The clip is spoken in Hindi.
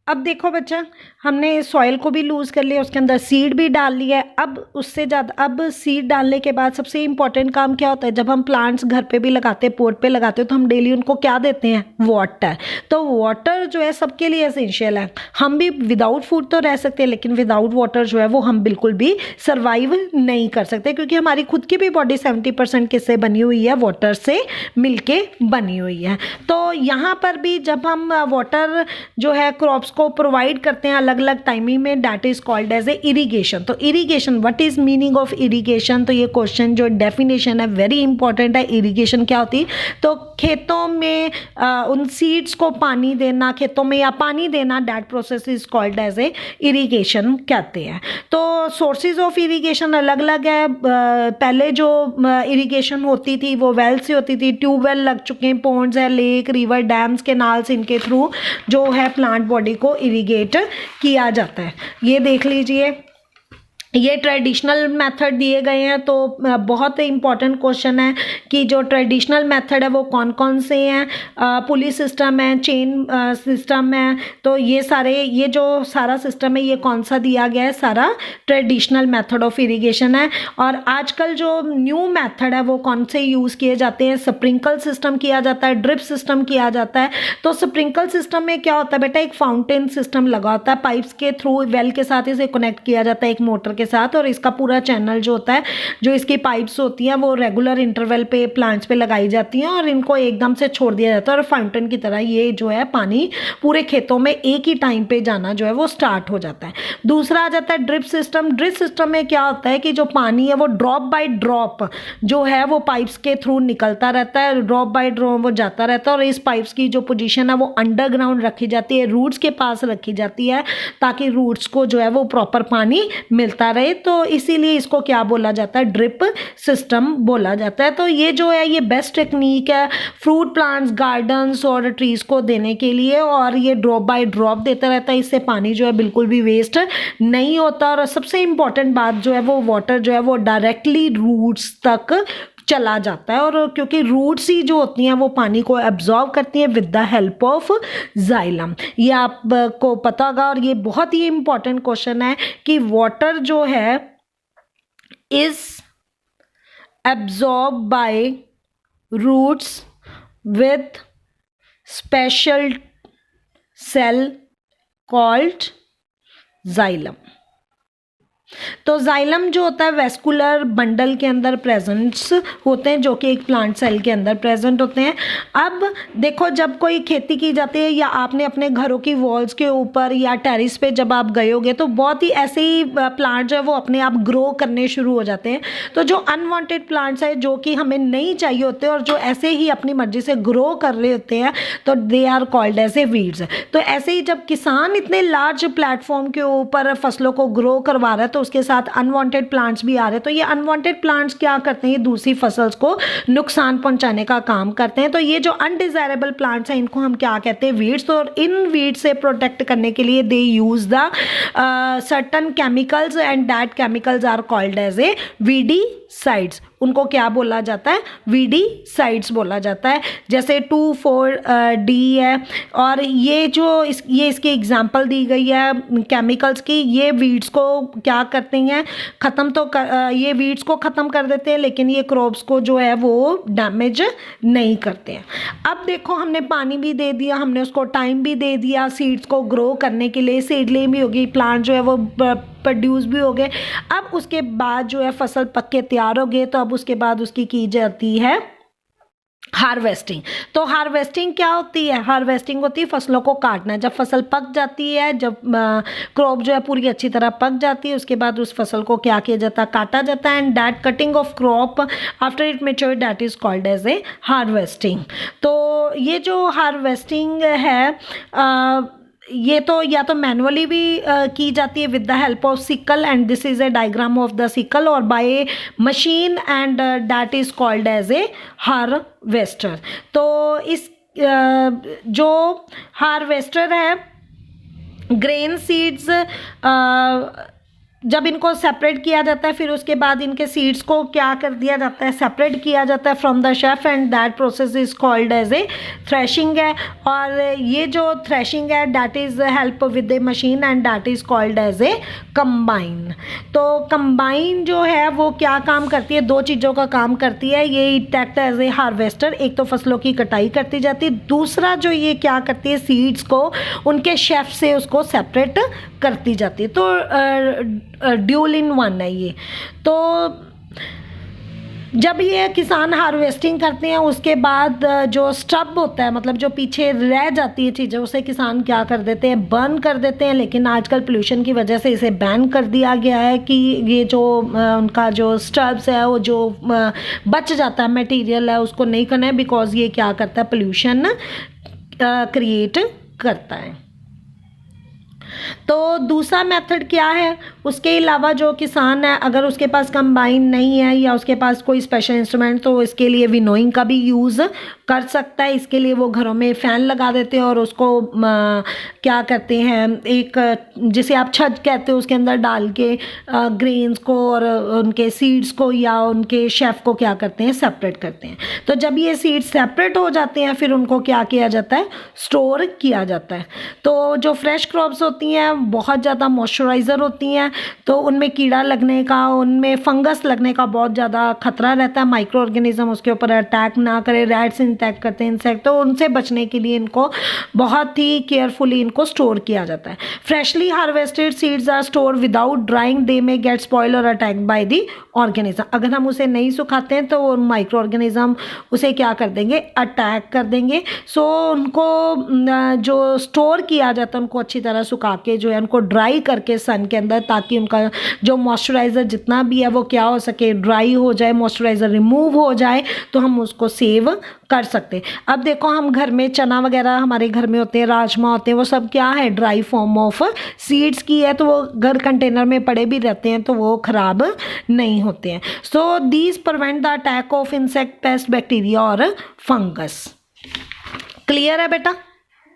अब देखो बच्चा, हमने सॉइल को भी लूज़ कर लिया, उसके अंदर सीड भी डाल लिया है। अब उससे ज़्यादा, अब सीड डालने के बाद सबसे इम्पॉर्टेंट काम क्या होता है, जब हम प्लांट्स घर पे भी लगाते हैं, पोट पे लगाते हैं, तो हम डेली उनको क्या देते हैं, वाटर। तो वाटर जो है सबके लिए एसेंशियल है। हम भी विदाउट फूड तो रह सकते हैं, लेकिन विदाउट वाटर जो है वो हम बिल्कुल भी सर्वाइव नहीं कर सकते, क्योंकि हमारी खुद की भी बॉडी 70% किससे बनी हुई है, वाटर से मिलके बनी हुई है। तो यहाँ पर भी जब हम वाटर जो है क्रॉप्स को प्रोवाइड करते हैं अलग अलग टाइमिंग में, that is called as a irrigation. तो irrigation, what is meaning of irrigation, तो ये क्वेश्चन जो डेफिनेशन है वेरी इंपॉर्टेंट है। इरिगेशन क्या होती है, तो खेतों में उन सीड्स को पानी देना, खेतों में या पानी देना, that process is called as a irrigation कहते हैं। तो सोर्सेज ऑफ इरिगेशन अलग अलग है। पहले जो इरिगेशन होती थी वो वेल से होती थी, ट्यूबवेल लग चुके हैं, पॉन्ड्स है, लेक, रिवर, डैम्स, कैनाल्स, इनके थ्रू जो है प्लांट बॉडी को इरिगेट किया जाता है। ये देख लीजिए, ये ट्रेडिशनल मेथड दिए गए हैं। तो बहुत इंपॉर्टेंट क्वेश्चन है कि जो ट्रेडिशनल मेथड है वो कौन कौन से हैं। पुली सिस्टम है, चेन सिस्टम है। तो ये सारे, ये जो सारा सिस्टम है ये कौन सा दिया गया है, सारा ट्रेडिशनल मेथड ऑफ इरिगेशन है। और आजकल जो न्यू मेथड है वो कौन से यूज़ किए जाते हैं, स्प्रिंकल सिस्टम किया जाता है, ड्रिप सिस्टम किया जाता है। तो स्प्रिंकल सिस्टम में क्या होता है बेटा, एक फाउंटेन सिस्टम लगा होता है, पाइप्स के थ्रू वेल के साथ इसे कनेक्ट किया जाता है एक मोटर के साथ, और इसका पूरा चैनल जो होता है, जो इसकी पाइप्स होती हैं वो रेगुलर इंटरवल पे प्लांट्स पे लगाई जाती हैं और इनको एकदम से छोड़ दिया जाता है, और फाउंटेन की तरह ये जो है पानी पूरे खेतों में एक ही टाइम पे जाना जो है वो स्टार्ट हो जाता है। दूसरा आ जाता है ड्रिप सिस्टम। ड्रिप सिस्टम में क्या होता है कि जो पानी है वो ड्रॉप बाय ड्रॉप जो है वो पाइप्स के थ्रू निकलता रहता है, ड्रॉप बाय ड्रॉप वो जाता रहता है, और इस पाइप्स की जो पोजीशन है वो अंडरग्राउंड रखी जाती है, रूट्स के पास रखी जाती है, ताकि रूट्स को जो है वो प्रॉपर पानी मिलता रहे। तो इसीलिए इसको क्या बोला जाता है, ड्रिप सिस्टम बोला जाता है। तो ये जो है ये बेस्ट टेक्निक है फ्रूट प्लांट्स, गार्डन्स और ट्रीज को देने के लिए, और ये ड्रॉप बाय ड्रॉप देता रहता है, इससे पानी जो है बिल्कुल भी वेस्ट नहीं होता। और सबसे इंपॉर्टेंट बात जो है वो वाटर जो है वो डायरेक्टली रूट्स तक चला जाता है, और क्योंकि रूट्स ही जो होती हैं वो पानी को एब्जॉर्ब करती हैं with the help of xylem. ये आपको पता होगा, और ये बहुत ही इंपॉर्टेंट क्वेश्चन है कि वाटर जो है is absorb by roots with special cell called xylem. तो जाइलम जो होता है वेस्कुलर बंडल के अंदर प्रेजेंट्स होते हैं, जो कि एक प्लांट सेल के अंदर प्रेजेंट होते हैं। अब देखो, जब कोई खेती की जाती है या आपने अपने घरों की वॉल्स के ऊपर या टेरिस पे जब आप गए होगे, तो बहुत ही ऐसे ही प्लांट जो है वो अपने आप ग्रो करने शुरू हो जाते हैं। तो जो अनवांटेड प्लांट्स है जो कि हमें नहीं चाहिए होते और जो ऐसे ही अपनी मर्जी से ग्रो कर रहे होते हैं, तो they are called as a weeds. तो ऐसे ही जब किसान इतने लार्ज प्लेटफॉर्म के ऊपर फसलों को ग्रो करवा रहा है, तो उसके साथ अनवांटेड प्लांट्स भी आ रहे हैं। तो ये अनवांटेड प्लांट्स क्या करते हैं, ये दूसरी फसल्स को नुकसान पहुंचाने का काम करते हैं। तो ये जो अनडिजायरेबल प्लांट्स हैं इनको हम क्या कहते हैं, वीड्स। और इन वीड्स से प्रोटेक्ट करने के लिए they use the certain chemicals, and that chemicals are called as a weedicides. उनको क्या बोला जाता है, वीडीसाइड्स बोला जाता है। जैसे 2,4-D है, और ये जो ये इसकी एग्जांपल दी गई है केमिकल्स की। ये वीड्स को क्या करते हैं, ख़त्म तो ये वीड्स को ख़त्म कर देते हैं, लेकिन ये क्रॉप्स को जो है वो डैमेज नहीं करते हैं। अब देखो, हमने पानी भी दे दिया, हमने उसको टाइम भी दे दिया सीड्स को ग्रो करने के लिए, सीडलिंग भी होगी, प्लांट जो है वो प्रोड्यूस भी हो गए। अब उसके बाद जो है फसल पक के तैयार हो गए, तो अब उसके बाद उसकी की जाती है हार्वेस्टिंग। तो हार्वेस्टिंग क्या होती है, हार्वेस्टिंग होती है फसलों को काटना। जब फसल पक जाती है, जब क्रॉप जो है पूरी अच्छी तरह पक जाती है, उसके बाद उस फसल को क्या किया जाता है, काटा जाता है। And that cutting of crop after it mature, that is called as a harvesting. तो ये जो हार्वेस्टिंग है ये तो या तो मैनुअली भी की जाती है with the help of sickle, and this is a diagram of the sickle, और by machine, and that is called as a harvester. तो इस जो हार्वेस्टर है, ग्रेन सीड्स जब इनको सेपरेट किया जाता है फिर उसके बाद इनके सीड्स को क्या कर दिया जाता है, सेपरेट किया जाता है from the chaff, and that process is called as a threshing है। और ये जो थ्रेशिंग है that is help with a machine and that is called as a combine. तो कंबाइन जो है वो क्या काम करती है, दो चीज़ों का काम करती है। ये it act as a harvester, एक तो फसलों की कटाई करती जाती है, दूसरा जो ये क्या करती है सीड्स को उनके शेफ से उसको सेपरेट करती जाती है। तो ड्यूल इन वन है ये। तो जब ये किसान हार्वेस्टिंग करते हैं उसके बाद जो स्टब होता है, मतलब जो पीछे रह जाती है चीज़ें, उसे किसान क्या कर देते हैं, बर्न कर देते हैं। लेकिन आजकल पोल्यूशन की वजह से इसे बैन कर दिया गया है कि ये जो उनका जो स्टब्स है वो जो बच जाता है मटेरियल है उसको नहीं करना है, बिकॉज ये क्या करता है, पोल्यूशन क्रिएट करता है। तो दूसरा मेथड क्या है, उसके अलावा जो किसान है अगर उसके पास कंबाइन नहीं है या उसके पास कोई स्पेशल इंस्ट्रूमेंट, तो इसके लिए विनोइंग का भी यूज़ कर सकता है। इसके लिए वो घरों में फ़ैन लगा देते हैं और उसको क्या करते हैं, एक जिसे आप छत कहते हो उसके अंदर डाल के ग्रेन्स को और उनके सीड्स को या उनके शेफ को क्या करते हैं, सेपरेट करते हैं। तो जब ये सीड्स सेपरेट हो जाते हैं फिर उनको क्या किया जाता है, स्टोर किया जाता है। तो जो फ्रेश क्रॉप्स होती हैं बहुत ज़्यादा मॉइस्चराइज़र होती हैं, तो उनमें कीड़ा लगने का, उनमें फंगस लगने का बहुत ज़्यादा खतरा रहता है। माइक्रो ऑर्गेनिज्म उसके ऊपर अटैक ना करे, रैट्स अटैक करते हैं, इंसेक्ट, तो उनसे बचने के लिए इनको बहुत ही केयरफुली इनको स्टोर किया जाता है। Freshly harvested seeds are store without drying, they may get spoil और अटैक बाय दी ऑर्गेनिज्म। अगर हम उसे नहीं सुखाते हैं तो माइक्रो ऑर्गेनिज्म उसे क्या कर देंगे, अटैक कर देंगे। सो उनको जो स्टोर किया जाता है उनको अच्छी तरह सुखा के जो है उनको ड्राई करके सन के अंदर, ताकि उनका जो मॉइस्चराइज़र जितना भी है वो क्या हो सके, ड्राई हो जाए, मॉइस्चराइज़र रिमूव हो जाए, तो हम उसको सेव कर सकते हैं। अब देखो हम घर में चना वगैरह हमारे घर में होते हैं, राजमा होते हैं, वो सब क्या है, ड्राई फॉर्म ऑफ सीड्स की है, तो वो घर कंटेनर में पड़े भी रहते हैं तो वो ख़राब नहीं होते हैं। So these prevent the attack of insect, paste, bacteria और फंगस। क्लियर है बेटा?